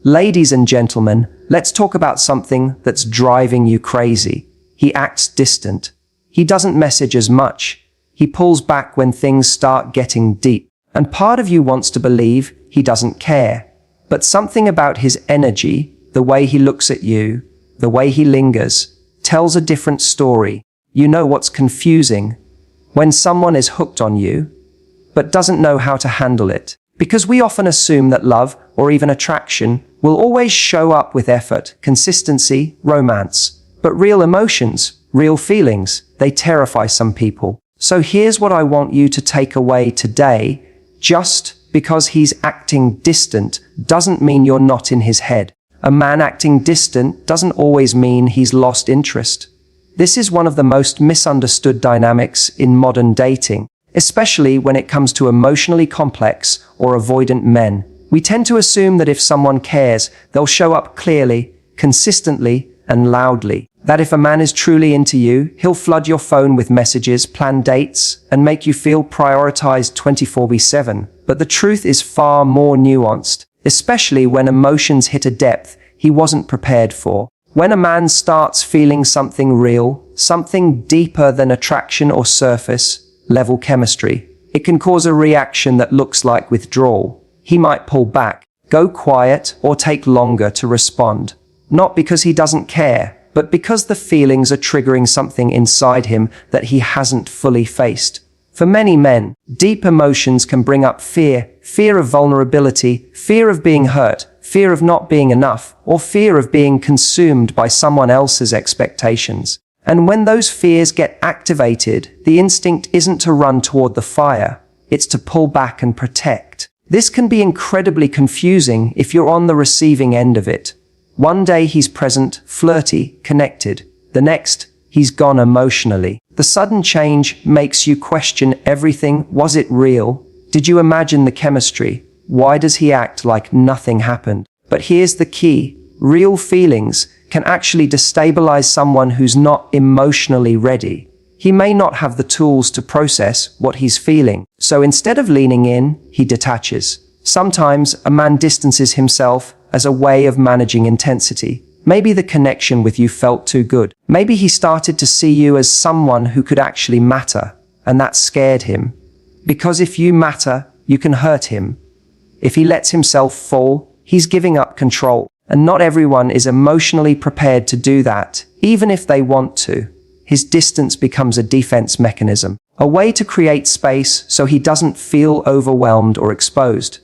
Ladies and gentlemen, let's talk about something that's driving you crazy. He acts distant. He doesn't message as much. He pulls back when things start getting deep. And part of you wants to believe he doesn't care. But something about his energy, the way he looks at you, the way he lingers, tells a different story. You know what's confusing? When someone is hooked on you, but doesn't know how to handle it. Because we often assume that love, or even attraction, will always show up with effort, consistency, romance. But real emotions, real feelings, they terrify some people. So here's what I want you to take away today. Just because he's acting distant doesn't mean you're not in his head. A man acting distant doesn't always mean he's lost interest. This is one of the most misunderstood dynamics in modern dating, especially when it comes to emotionally complex or avoidant men. We tend to assume that if someone cares, they'll show up clearly, consistently, and loudly. That if a man is truly into you, he'll flood your phone with messages, plan dates, and make you feel prioritized 24/7. But the truth is far more nuanced, especially when emotions hit a depth he wasn't prepared for. When a man starts feeling something real, something deeper than attraction or surface-level chemistry, it can cause a reaction that looks like withdrawal. He might pull back, go quiet, or take longer to respond. Not because he doesn't care, but because the feelings are triggering something inside him that he hasn't fully faced. For many men, deep emotions can bring up fear of vulnerability, fear of being hurt, fear of not being enough, or fear of being consumed by someone else's expectations. And when those fears get activated, the instinct isn't to run toward the fire, it's to pull back and protect. This can be incredibly confusing if you're on the receiving end of it. One day he's present, flirty, connected. The next, he's gone emotionally. The sudden change makes you question everything. Was it real? Did you imagine the chemistry? Why does he act like nothing happened? But here's the key. Real feelings can actually destabilize someone who's not emotionally ready. He may not have the tools to process what he's feeling. So instead of leaning in, he detaches. Sometimes a man distances himself as a way of managing intensity. Maybe the connection with you felt too good. Maybe he started to see you as someone who could actually matter, and that scared him. Because if you matter, you can hurt him. If he lets himself fall, he's giving up control. And not everyone is emotionally prepared to do that, even if they want to. His distance becomes a defense mechanism, a way to create space so he doesn't feel overwhelmed or exposed.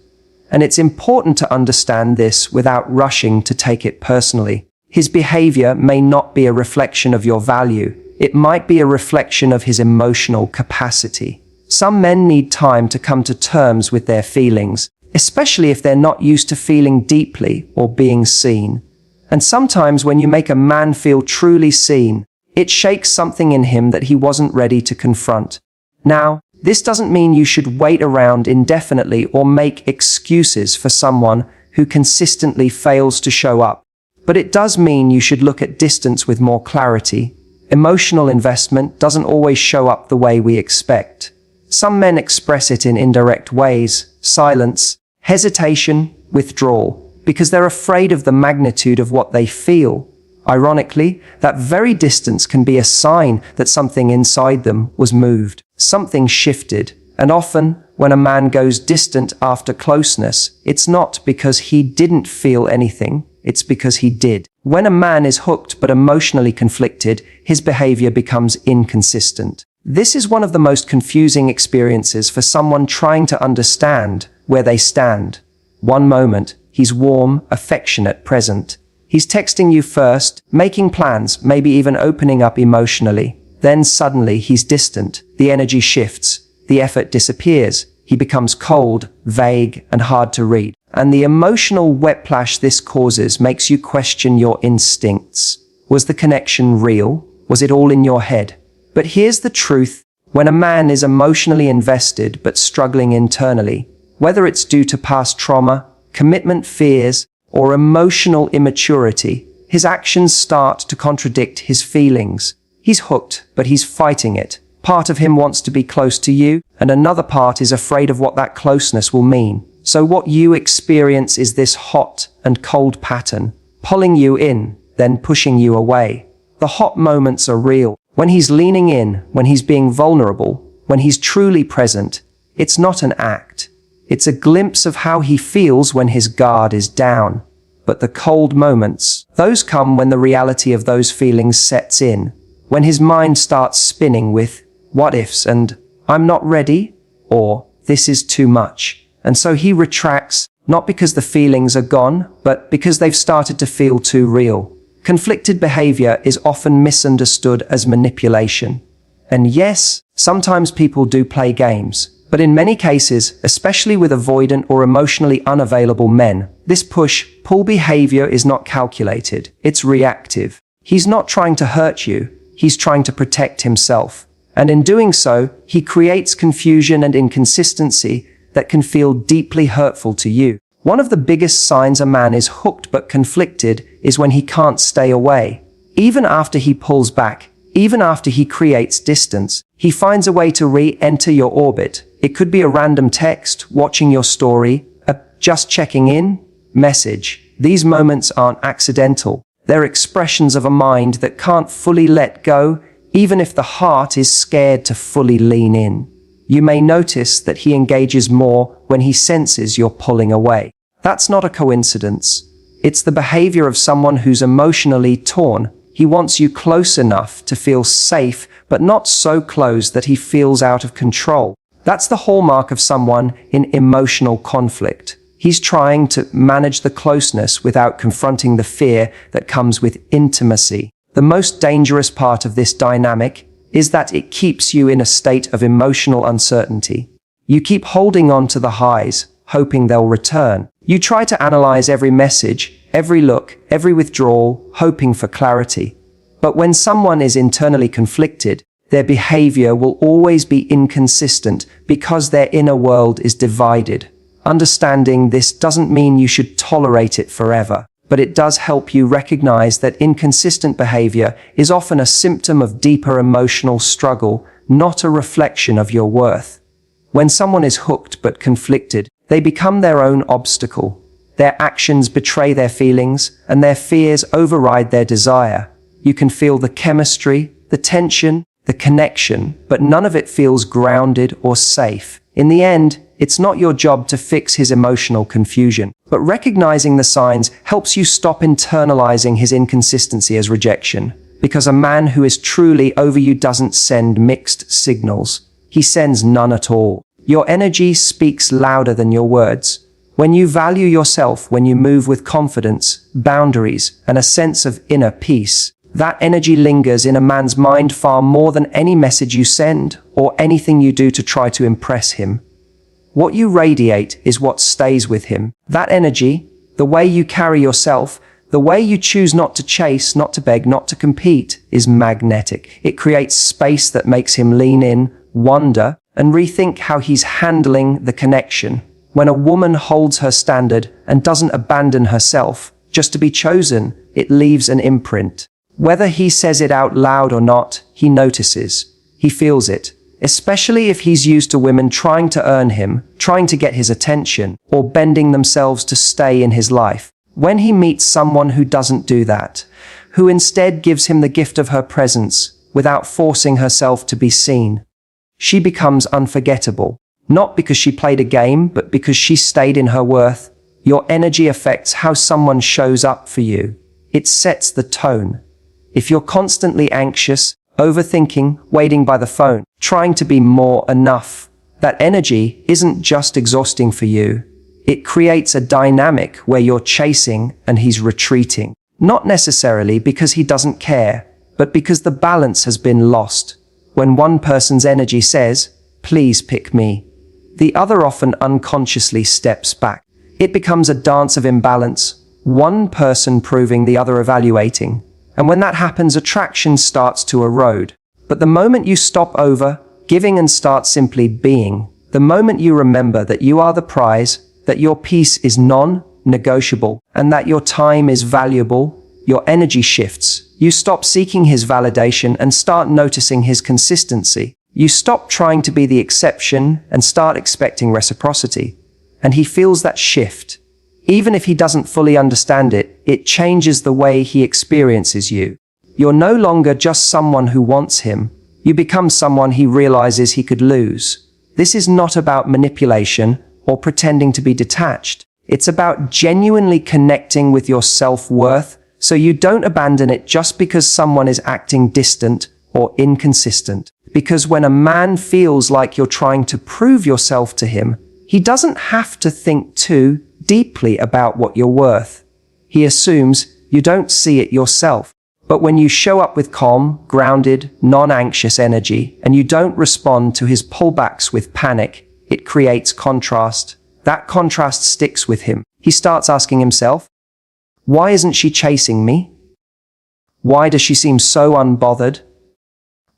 And it's important to understand this without rushing to take it personally. His behavior may not be a reflection of your value. It might be a reflection of his emotional capacity. Some men need time to come to terms with their feelings, especially if they're not used to feeling deeply or being seen. And sometimes when you make a man feel truly seen, it shakes something in him that he wasn't ready to confront. Now, this doesn't mean you should wait around indefinitely or make excuses for someone who consistently fails to show up. But it does mean you should look at distance with more clarity. Emotional investment doesn't always show up the way we expect. Some men express it in indirect ways: silence, hesitation, withdrawal, because they're afraid of the magnitude of what they feel. Ironically, that very distance can be a sign that something inside them was moved. Something shifted. And often, when a man goes distant after closeness, it's not because he didn't feel anything, it's because he did. When a man is hooked but emotionally conflicted, his behavior becomes inconsistent. This is one of the most confusing experiences for someone trying to understand where they stand. One moment, he's warm, affectionate, present. He's texting you first, making plans, maybe even opening up emotionally. Then suddenly he's distant. The energy shifts. The effort disappears. He becomes cold, vague, and hard to read. And the emotional whiplash this causes makes you question your instincts. Was the connection real? Was it all in your head? But here's the truth. When a man is emotionally invested but struggling internally, whether it's due to past trauma, commitment fears, or emotional immaturity, his actions start to contradict his feelings. He's hooked, but he's fighting it. Part of him wants to be close to you, and another part is afraid of what that closeness will mean. So what you experience is this hot and cold pattern, pulling you in, then pushing you away. The hot moments are real. When he's leaning in, when he's being vulnerable, when he's truly present, it's not an act. It's a glimpse of how he feels when his guard is down. But the cold moments, those come when the reality of those feelings sets in, when his mind starts spinning with what ifs and I'm not ready, or this is too much. And so he retracts, not because the feelings are gone, but because they've started to feel too real. Conflicted behavior is often misunderstood as manipulation. And yes, sometimes people do play games. But in many cases, especially with avoidant or emotionally unavailable men, this push-pull behavior is not calculated, it's reactive. He's not trying to hurt you, he's trying to protect himself. And in doing so, he creates confusion and inconsistency that can feel deeply hurtful to you. One of the biggest signs a man is hooked but conflicted is when he can't stay away. Even after he pulls back, even after he creates distance, he finds a way to re-enter your orbit. It could be a random text, watching your story, a just checking in message. These moments aren't accidental. They're expressions of a mind that can't fully let go, even if the heart is scared to fully lean in. You may notice that he engages more when he senses you're pulling away. That's not a coincidence. It's the behavior of someone who's emotionally torn. He wants you close enough to feel safe, but not so close that he feels out of control. That's the hallmark of someone in emotional conflict. He's trying to manage the closeness without confronting the fear that comes with intimacy. The most dangerous part of this dynamic is that it keeps you in a state of emotional uncertainty. You keep holding on to the highs, hoping they'll return. You try to analyze every message, every look, every withdrawal, hoping for clarity. But when someone is internally conflicted, their behavior will always be inconsistent because their inner world is divided. Understanding this doesn't mean you should tolerate it forever, but it does help you recognize that inconsistent behavior is often a symptom of deeper emotional struggle, not a reflection of your worth. When someone is hooked but conflicted, they become their own obstacle. Their actions betray their feelings, and their fears override their desire. You can feel the chemistry, the tension, the connection, but none of it feels grounded or safe. In the end, it's not your job to fix his emotional confusion, but recognizing the signs helps you stop internalizing his inconsistency as rejection, because a man who is truly over you doesn't send mixed signals. He sends none at all. Your energy speaks louder than your words. When you value yourself, when you move with confidence, boundaries, and a sense of inner peace, that energy lingers in a man's mind far more than any message you send or anything you do to try to impress him. What you radiate is what stays with him. That energy, the way you carry yourself, the way you choose not to chase, not to beg, not to compete, is magnetic. It creates space that makes him lean in, wonder, and rethink how he's handling the connection. When a woman holds her standard and doesn't abandon herself just to be chosen, it leaves an imprint. Whether he says it out loud or not, he notices. He feels it, especially if he's used to women trying to earn him, trying to get his attention, or bending themselves to stay in his life. When he meets someone who doesn't do that, who instead gives him the gift of her presence without forcing herself to be seen, she becomes unforgettable. Not because she played a game, but because she stayed in her worth. Your energy affects how someone shows up for you. It sets the tone. If you're constantly anxious, overthinking, waiting by the phone, trying to be more enough, that energy isn't just exhausting for you. It creates a dynamic where you're chasing and he's retreating. Not necessarily because he doesn't care, but because the balance has been lost. When one person's energy says, "Please pick me," the other often unconsciously steps back. It becomes a dance of imbalance, one person proving, the other evaluating. And when that happens, attraction starts to erode. But the moment you stop giving and start simply being, the moment you remember that you are the prize, that your peace is non-negotiable, and that your time is valuable, your energy shifts. You stop seeking his validation and start noticing his consistency. You stop trying to be the exception and start expecting reciprocity. and he feels that shift. Even if he doesn't fully understand it, it changes the way he experiences you. You're no longer just someone who wants him. You become someone he realizes he could lose. This is not about manipulation or pretending to be detached. It's about genuinely connecting with your self-worth, so you don't abandon it just because someone is acting distant or inconsistent. Because when a man feels like you're trying to prove yourself to him, he doesn't have to think too deeply about what you're worth. He assumes you don't see it yourself. But when you show up with calm, grounded, non-anxious energy, and you don't respond to his pullbacks with panic, it creates contrast. That contrast sticks with him. He starts asking himself, why isn't she chasing me? Why does she seem so unbothered?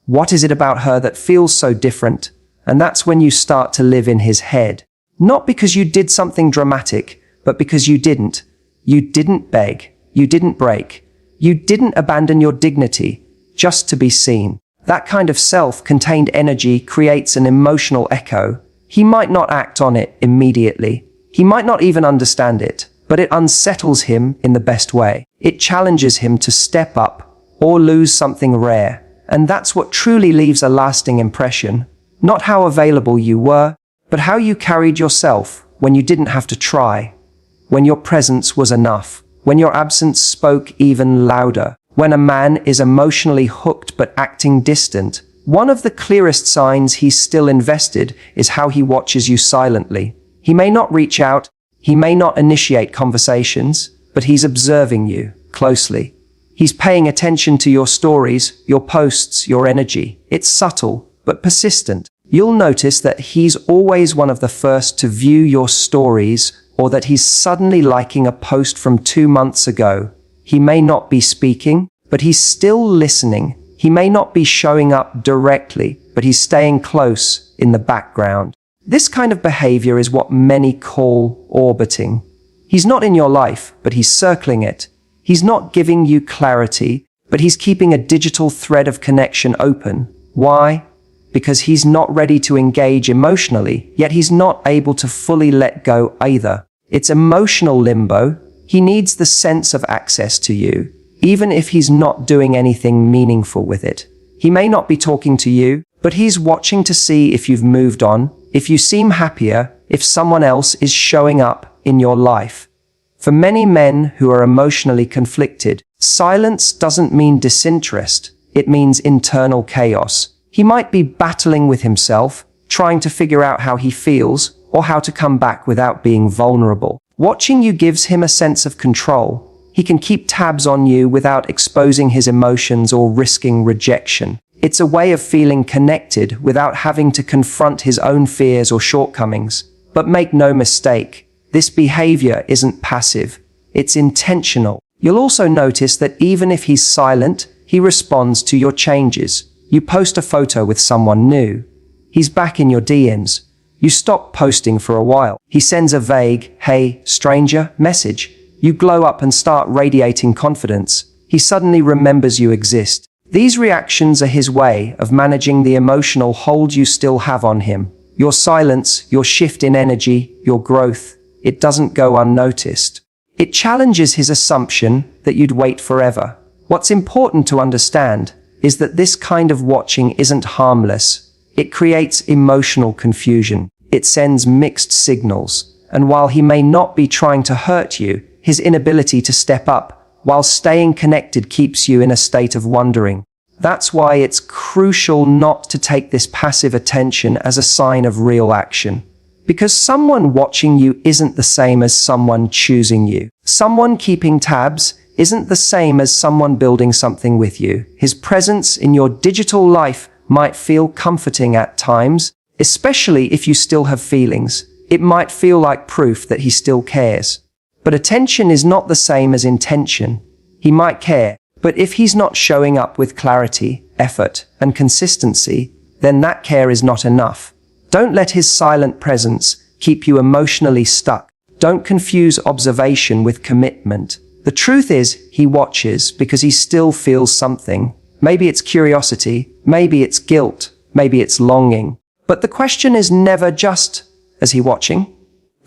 What is it about her that feels so different? And that's when you start to live in his head. Not because you did something dramatic, but because you didn't. You didn't beg. You didn't break. You didn't abandon your dignity just to be seen. That kind of self-contained energy creates an emotional echo. He might not act on it immediately. He might not even understand it, but it unsettles him in the best way. It challenges him to step up or lose something rare. And that's what truly leaves a lasting impression. Not how available you were, but how you carried yourself when you didn't have to try. When your presence was enough. When your absence spoke even louder. When a man is emotionally hooked but acting distant, one of the clearest signs he's still invested is how he watches you silently. He may not reach out, he may not initiate conversations, but he's observing you closely. He's paying attention to your stories, your posts, your energy. It's subtle, but persistent. You'll notice that he's always one of the first to view your stories, or that he's suddenly liking a post from 2 months ago. He may not be speaking, but he's still listening. He may not be showing up directly, but he's staying close in the background. This kind of behavior is what many call orbiting. He's not in your life, but he's circling it. He's not giving you clarity, but he's keeping a digital thread of connection open. Why? Because he's not ready to engage emotionally, yet he's not able to fully let go either. It's emotional limbo. He needs the sense of access to you, even if he's not doing anything meaningful with it. He may not be talking to you, but he's watching to see if you've moved on, if you seem happier, if someone else is showing up in your life. For many men who are emotionally conflicted, silence doesn't mean disinterest. It means internal chaos. He might be battling with himself, trying to figure out how he feels, or how to come back without being vulnerable. Watching you gives him a sense of control. He can keep tabs on you without exposing his emotions or risking rejection. It's a way of feeling connected without having to confront his own fears or shortcomings. But make no mistake, this behavior isn't passive. It's intentional. You'll also notice that even if he's silent, he responds to your changes. You post a photo with someone new. He's back in your DMs. You stop posting for a while. He sends a vague, "Hey, stranger," message. You glow up and start radiating confidence. He suddenly remembers you exist. These reactions are his way of managing the emotional hold you still have on him. Your silence, your shift in energy, your growth, it doesn't go unnoticed. It challenges his assumption that you'd wait forever. What's important to understand is that this kind of watching isn't harmless. It creates emotional confusion. It sends mixed signals. And while he may not be trying to hurt you, his inability to step up while staying connected keeps you in a state of wondering. That's why it's crucial not to take this passive attention as a sign of real action. Because someone watching you isn't the same as someone choosing you. Someone keeping tabs isn't the same as someone building something with you. His presence in your digital life might feel comforting at times, especially if you still have feelings. It might feel like proof that he still cares. But attention is not the same as intention. He might care, but if he's not showing up with clarity, effort, and consistency, then that care is not enough. Don't let his silent presence keep you emotionally stuck. Don't confuse observation with commitment. The truth is, he watches because he still feels something. Maybe it's curiosity, maybe it's guilt, maybe it's longing. But the question is never just, is he watching?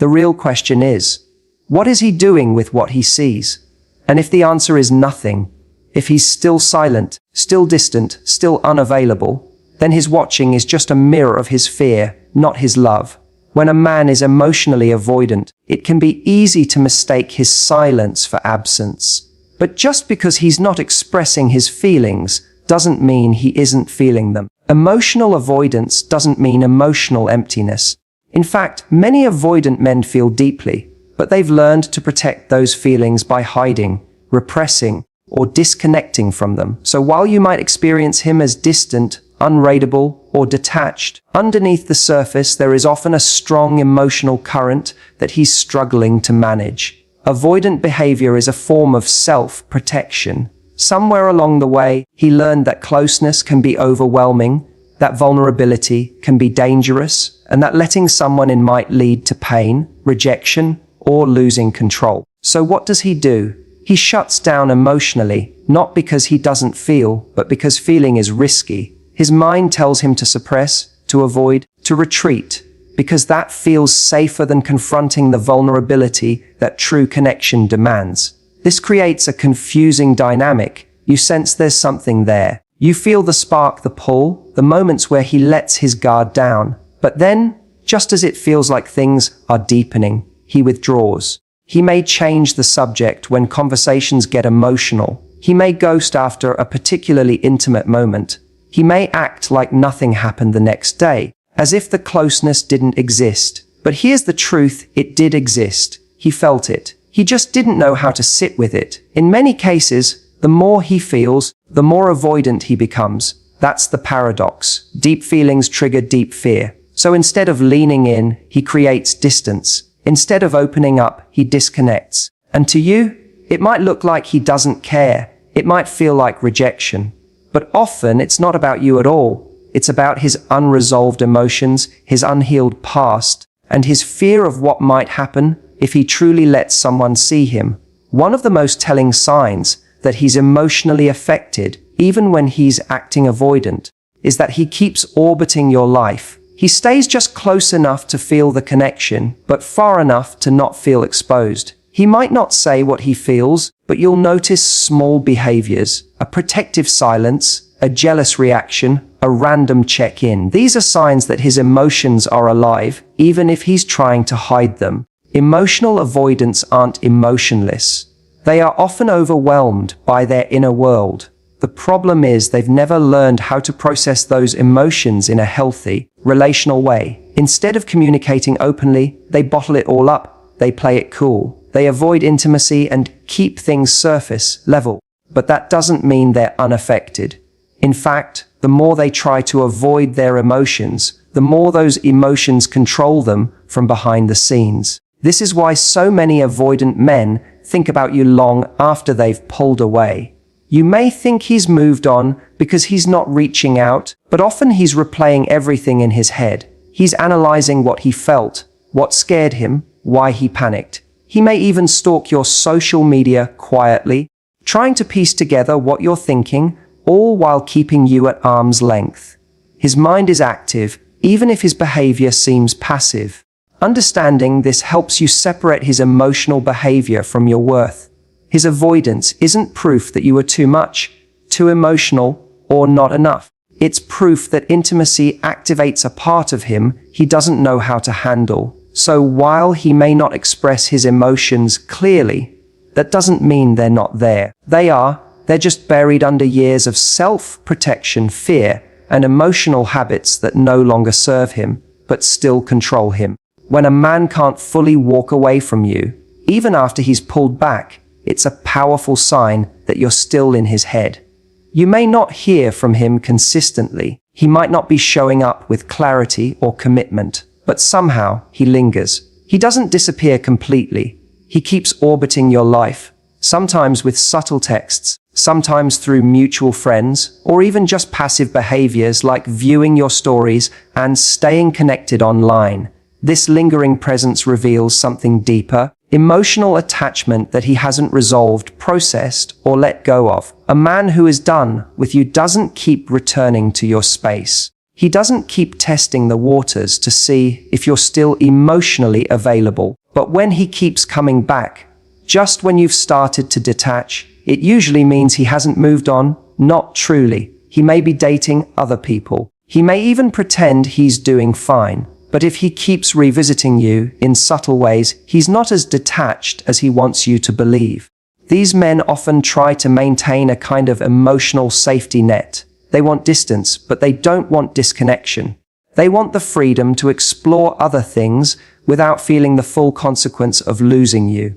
The real question is, what is he doing with what he sees? And if the answer is nothing, if he's still silent, still distant, still unavailable, then his watching is just a mirror of his fear, not his love. When a man is emotionally avoidant, it can be easy to mistake his silence for absence. But just because he's not expressing his feelings doesn't mean he isn't feeling them. Emotional avoidance doesn't mean emotional emptiness. In fact, many avoidant men feel deeply, but they've learned to protect those feelings by hiding, repressing, or disconnecting from them. So while you might experience him as distant, unreadable, or detached, underneath the surface there is often a strong emotional current that he's struggling to manage. Avoidant behavior is a form of self-protection. Somewhere along the way, he learned that closeness can be overwhelming, that vulnerability can be dangerous, and that letting someone in might lead to pain, rejection, or losing control. So what does he do? He shuts down emotionally, not because he doesn't feel, but because feeling is risky. His mind tells him to suppress, to avoid, to retreat, because that feels safer than confronting the vulnerability that true connection demands. This creates a confusing dynamic. You sense there's something there. You feel the spark, the pull, the moments where he lets his guard down. But then, just as it feels like things are deepening, he withdraws. He may change the subject when conversations get emotional. He may ghost after a particularly intimate moment. He may act like nothing happened the next day, as if the closeness didn't exist. But here's the truth, it did exist. He felt it. He just didn't know how to sit with it. In many cases, the more he feels, the more avoidant he becomes. That's the paradox. Deep feelings trigger deep fear. So instead of leaning in, he creates distance. Instead of opening up, he disconnects. And to you, it might look like he doesn't care. It might feel like rejection. But often it's not about you at all. It's about his unresolved emotions, his unhealed past, and his fear of what might happen if he truly lets someone see him. One of the most telling signs that he's emotionally affected, even when he's acting avoidant, is that he keeps orbiting your life. He stays just close enough to feel the connection, but far enough to not feel exposed. He might not say what he feels, but you'll notice small behaviors, a protective silence, a jealous reaction, a random check-in. These are signs that his emotions are alive, even if he's trying to hide them. Emotional avoidants aren't emotionless. They are often overwhelmed by their inner world. The problem is they've never learned how to process those emotions in a healthy, relational way. Instead of communicating openly, they bottle it all up. They play it cool. They avoid intimacy and keep things surface level. But that doesn't mean they're unaffected. In fact, the more they try to avoid their emotions, the more those emotions control them from behind the scenes. This is why so many avoidant men think about you long after they've pulled away. You may think he's moved on because he's not reaching out, but often he's replaying everything in his head. He's analyzing what he felt, what scared him, why he panicked. He may even stalk your social media quietly, trying to piece together what you're thinking, all while keeping you at arm's length. His mind is active, even if his behavior seems passive. Understanding this helps you separate his emotional behavior from your worth. His avoidance isn't proof that you are too much, too emotional, or not enough. It's proof that intimacy activates a part of him he doesn't know how to handle. So while he may not express his emotions clearly, that doesn't mean they're not there. They're just buried under years of self-protection, fear, and emotional habits that no longer serve him, but still control him. When a man can't fully walk away from you, even after he's pulled back, it's a powerful sign that you're still in his head. You may not hear from him consistently. He might not be showing up with clarity or commitment, but somehow he lingers. He doesn't disappear completely. He keeps orbiting your life, sometimes with subtle texts, sometimes through mutual friends, or even just passive behaviors like viewing your stories and staying connected online. This lingering presence reveals something deeper, emotional attachment that he hasn't resolved, processed, or let go of. A man who is done with you doesn't keep returning to your space. He doesn't keep testing the waters to see if you're still emotionally available. But when he keeps coming back, just when you've started to detach, it usually means he hasn't moved on, not truly. He may be dating other people. He may even pretend he's doing fine. But if he keeps revisiting you in subtle ways, he's not as detached as he wants you to believe. These men often try to maintain a kind of emotional safety net. They want distance, but they don't want disconnection. They want the freedom to explore other things without feeling the full consequence of losing you.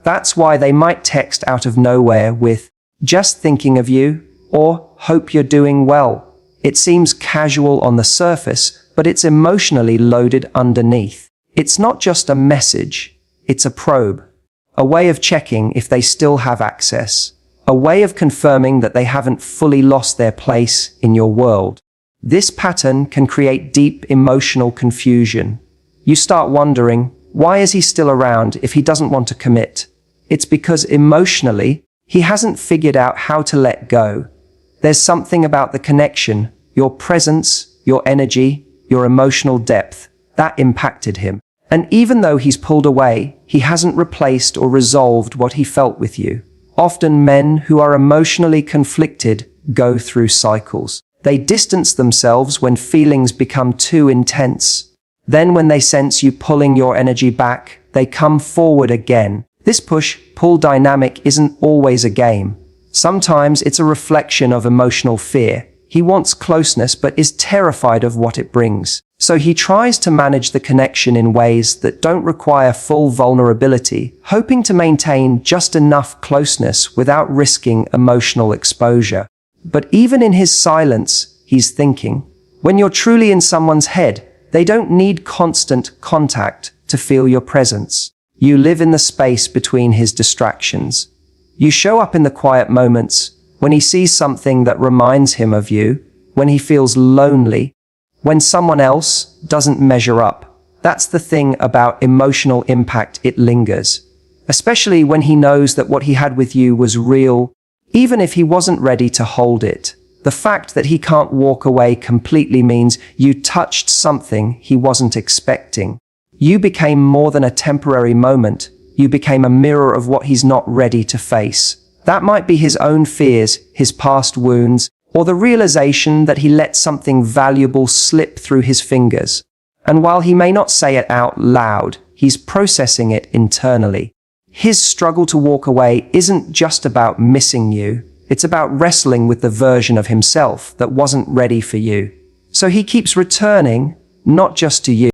That's why they might text out of nowhere with, "Just thinking of you," or "Hope you're doing well." It seems casual on the surface, but it's emotionally loaded underneath. It's not just a message, it's a probe. A way of checking if they still have access. A way of confirming that they haven't fully lost their place in your world. This pattern can create deep emotional confusion. You start wondering, why is he still around if he doesn't want to commit? It's because emotionally, he hasn't figured out how to let go. There's something about the connection, your presence, your energy, your emotional depth, that impacted him. And even though he's pulled away, he hasn't replaced or resolved what he felt with you. Often men who are emotionally conflicted go through cycles. They distance themselves when feelings become too intense. Then when they sense you pulling your energy back, they come forward again. This push-pull dynamic isn't always a game. Sometimes it's a reflection of emotional fear. He wants closeness but is terrified of what it brings. So he tries to manage the connection in ways that don't require full vulnerability, hoping to maintain just enough closeness without risking emotional exposure. But even in his silence, he's thinking. When you're truly in someone's head, they don't need constant contact to feel your presence. You live in the space between his distractions. You show up in the quiet moments, when he sees something that reminds him of you, when he feels lonely, when someone else doesn't measure up. That's the thing about emotional impact, it lingers. Especially when he knows that what he had with you was real, even if he wasn't ready to hold it. The fact that he can't walk away completely means you touched something he wasn't expecting. You became more than a temporary moment. You became a mirror of what he's not ready to face. That might be his own fears, his past wounds, or the realization that he let something valuable slip through his fingers. And while he may not say it out loud, he's processing it internally. His struggle to walk away isn't just about missing you. It's about wrestling with the version of himself that wasn't ready for you. So he keeps returning, not just to you,